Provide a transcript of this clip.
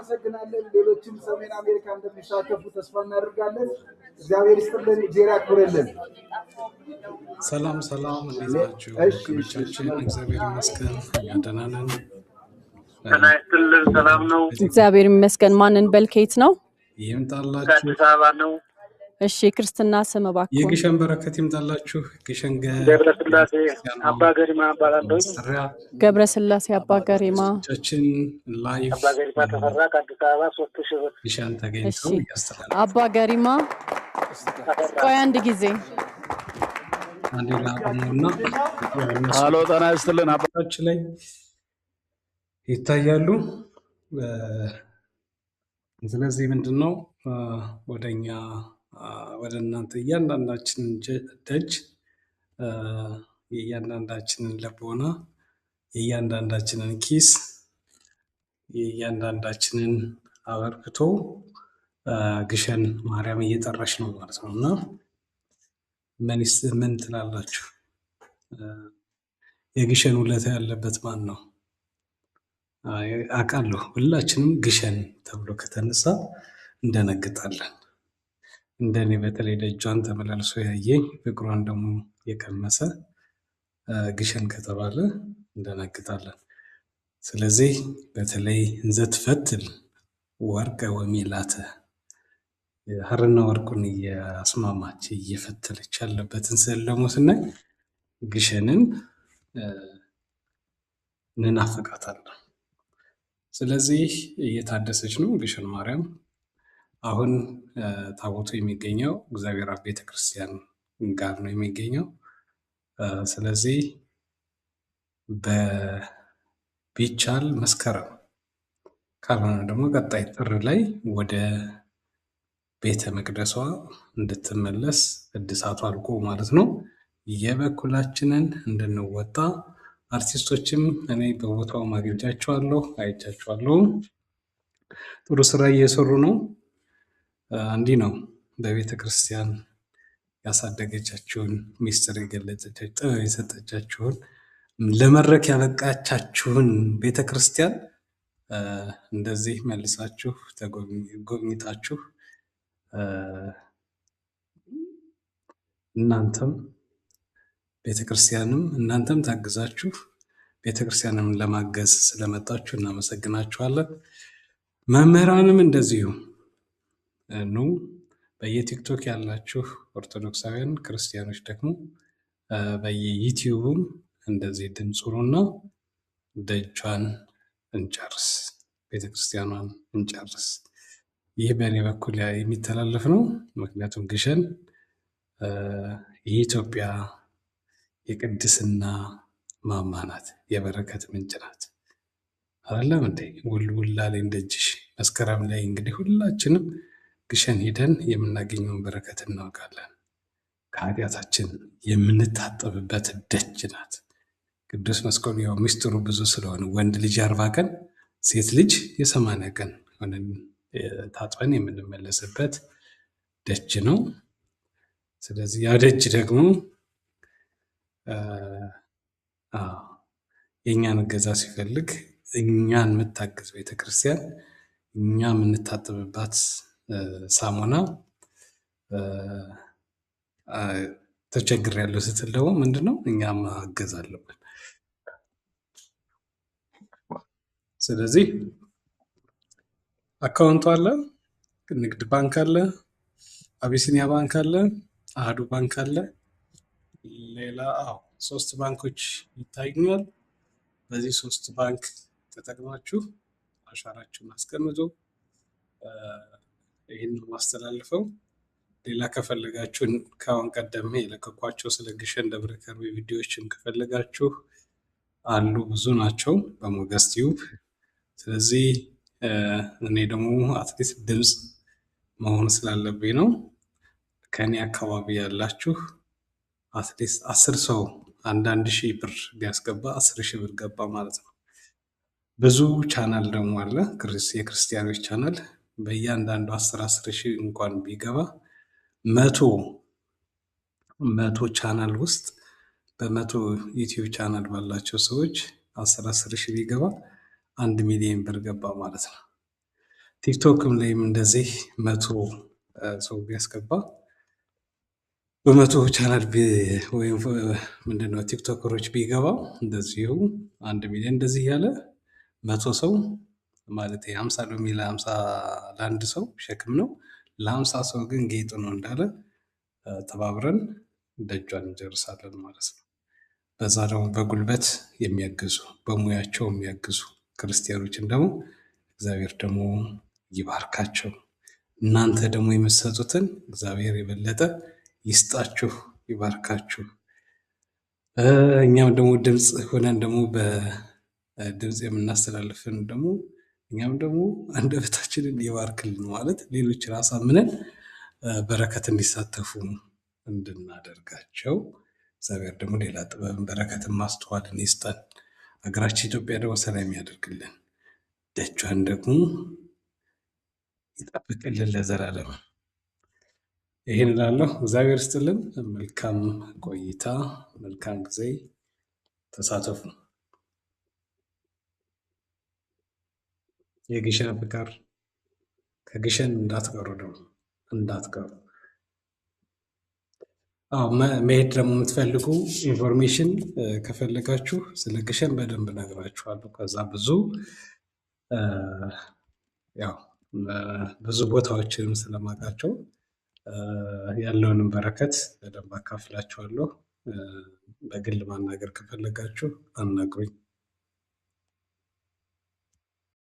እናመሰግናለን። ሌሎችም ሰሜን አሜሪካ እንደሚሳተፉ ተስፋ እናደርጋለን። እግዚአብሔር ይስጥልን፣ እግዚአብሔር ያክብርልን። ሰላም እንዴት ናችሁ? ወገኖቻችን እግዚአብሔር ይመስገን ደህና ነን። ጤና ይስጥልን። ሰላም ነው፣ እግዚአብሔር ይመስገን። ማንን በልከይት ነው? ይምጣላችሁ። ከአዲስ አበባ ነው። እሺ ክርስትና ስም ባክዎ። የግሸን በረከት ይምጣላችሁ። ግሸን ገብረስላሴ አባ ገሪማ እባላለሁ። ገብረስላሴ አባ ገሪማ ቻችን ላይፍ አባ ገሪማ ተፈራ ከአዲስ አበባ 3000 ብር ግሸን ተገኝተው ያስተላልፋሉ። አባ ገሪማ ቆይ አንድ ጊዜ አንዴ ላቆሙና ሃሎ ጤና ይስጥልን። አባታችን ላይ ይታያሉ። ስለዚህ ምንድነው ወደኛ ወደ እናንተ እያንዳንዳችንን ደጅ የእያንዳንዳችንን ልቦና የእያንዳንዳችንን ኪስ የእያንዳንዳችንን አበርክቶ ግሸን ማርያም እየጠራች ነው ማለት ነው። እና ምን ትላላችሁ? የግሸን ውለታ ያለበት ማን ነው? አውቃለሁ። ሁላችንም ግሸን ተብሎ ከተነሳ እንደነግጣለን። እንደኔ በተለይ ደጇን ተመላልሶ ያየኝ ፍቅሯን ደግሞ የቀመሰ ግሸን ከተባለ እንደነግጣለን። ስለዚህ በተለይ እንዘ ትፈትል ወርቀ ወሜላተ ሐርና ወርቁን እያስማማች እየፈተለች ያለበትን ስዕል ደግሞ ስናይ ግሸንን እንናፍቃታለን። ስለዚህ እየታደሰች ነው ግሸን ማርያም። አሁን ታቦቱ የሚገኘው እግዚአብሔር አብ ቤተክርስቲያን ጋር ነው የሚገኘው። ስለዚህ ቢቻል መስከረም ካልሆነ ደግሞ ቀጣይ ጥር ላይ ወደ ቤተ መቅደሷ እንድትመለስ እድሳቱ አልቆ ማለት ነው የበኩላችንን እንድንወጣ አርቲስቶችም እኔ በቦታው አግኝቻቸዋለሁ፣ አይቻቸዋለሁ። ጥሩ ስራ እየሰሩ ነው። እንዲህ ነው በቤተ ክርስቲያን ያሳደገቻችሁን ሚስጥር የገለጸቻችሁ ጥበብ የሰጠቻችሁን ለመድረክ ያበቃቻችሁን ቤተ ክርስቲያን እንደዚህ መልሳችሁ ጎብኝታችሁ እናንተም ቤተክርስቲያንም እናንተም ታግዛችሁ ቤተክርስቲያንም ለማገዝ ስለመጣችሁ እናመሰግናችኋለን። መምህራንም እንደዚሁ ነው። በየቲክቶክ ያላችሁ ኦርቶዶክሳውያን ክርስቲያኖች ደግሞ በየዩቲዩብም እንደዚህ ድምፅ ሁኑና ደጇን እንጨርስ፣ ቤተክርስቲያኗን እንጨርስ። ይህ በእኔ በኩል የሚተላለፍ ነው። ምክንያቱም ግሸን የኢትዮጵያ የቅድስና ማማ ናት፣ የበረከት ምንጭ ናት። አይደለም እንዴ? ውልውላ ላይ እንደጅሽ መስከረም ላይ እንግዲህ ሁላችንም ግሸን ሄደን የምናገኘውን በረከት እናውቃለን። ከኃጢአታችን የምንታጠብበት ደጅ ናት። ቅዱስ መስቀሉ ያው ሚስጥሩ ብዙ ስለሆነ ወንድ ልጅ 40 ቀን ሴት ልጅ የ80 ቀን ሆነን ታጥበን የምንመለስበት ደጅ ነው። ስለዚህ ያ ደጅ ደግሞ የእኛን እገዛ ሲፈልግ እኛን የምታግዝ ቤተክርስቲያን እኛ የምንታጠብባት ሳሙና ተቸግሬያለሁ ስትል ደግሞ ምንድነው እኛም ማገዝ አለብን። ስለዚህ አካውንቱ አለ፣ ንግድ ባንክ አለ፣ አቢሲኒያ ባንክ አለ፣ አህዱ ባንክ አለ። ሌላ 3 ባንኮች ይታዩኛል። በዚህ 3 ባንክ ተጠቅማችሁ አሻራችሁን አስቀምጡ። ይህን ማስተላልፈው ሌላ ከፈለጋችሁ ከአሁን ቀደም የለቀኳቸው ስለ ግሸን ደብረ ከርቤ ቪዲዮዎችን ከፈለጋችሁ አሉ፣ ብዙ ናቸው በሞገስ ቲዩብ። ስለዚህ እኔ ደግሞ አትሊስት ድምፅ መሆን ስላለብኝ ነው። ከኔ አካባቢ ያላችሁ አትሊስት 10 ሰው 1,000 ብር ቢያስገባ 10,000 ብር ገባ ማለት ነው። ብዙ ቻናል ደግሞ አለ፣ የክርስቲያኖች ቻናል። በእያንዳንዱ 10,000 እንኳን ቢገባ መቶ ቻናል ውስጥ በመቶ ዩቲዩብ ቻናል ባላቸው ሰዎች 10,000 ቢገባ 1 ሚሊዮን ብር ገባ ማለት ነው። ቲክቶክም ላይም እንደዚህ 100 ሰው ቢያስገባ በ100 ቻናል ወይም ምንድነው ቲክቶከሮች ቢገባ እንደዚሁ 1 ሚሊዮን እንደዚህ ያለ 100 ሰው ማለት 50 ሎሚ ለ50 ለአንድ ሰው ሸክም ነው፣ ለ50 ሰው ግን ጌጥ ነው እንዳለ ተባብረን ደጇን እንጨርሳለን ማለት ነው። በዛ ደግሞ በጉልበት የሚያግዙ በሙያቸው የሚያግዙ ክርስቲያኖችን ደግሞ እግዚአብሔር ደግሞ ይባርካቸው። እናንተ ደግሞ የምትሰጡትን እግዚአብሔር የበለጠ ይስጣችሁ፣ ይባርካችሁ። እኛም ደግሞ ድምፅ ሆነን ደግሞ በድምፅ የምናስተላልፍን ደግሞ እኛም ደግሞ አንደበታችንን ይባርክልን ማለት ሌሎችን አሳምነን በረከት እንዲሳተፉ እንድናደርጋቸው እግዚአብሔር ደግሞ ሌላ ጥበብን በረከትን ማስተዋልን ይስጠን። ሀገራችን ኢትዮጵያ ደግሞ ሰላም ያደርግልን፣ ደጇን ደግሞ ይጠብቅልን ለዘላለም። ይህን እላለሁ። እግዚአብሔር ይስጥልን። መልካም ቆይታ፣ መልካም ጊዜ። ተሳተፉ። የግሸን ፍቅር ከግሸን እንዳትቀሩ ደግሞ እንዳትቀሩ። መሄድ ደግሞ የምትፈልጉ ኢንፎርሜሽን ከፈለጋችሁ ስለ ግሸን በደንብ ነግራችኋለሁ። ከዛ ብዙ ቦታዎችንም ስለማውቃቸው ያለውንም በረከት በደንብ አካፍላችኋለሁ። በግል ማናገር ከፈለጋችሁ አናግሩኝ።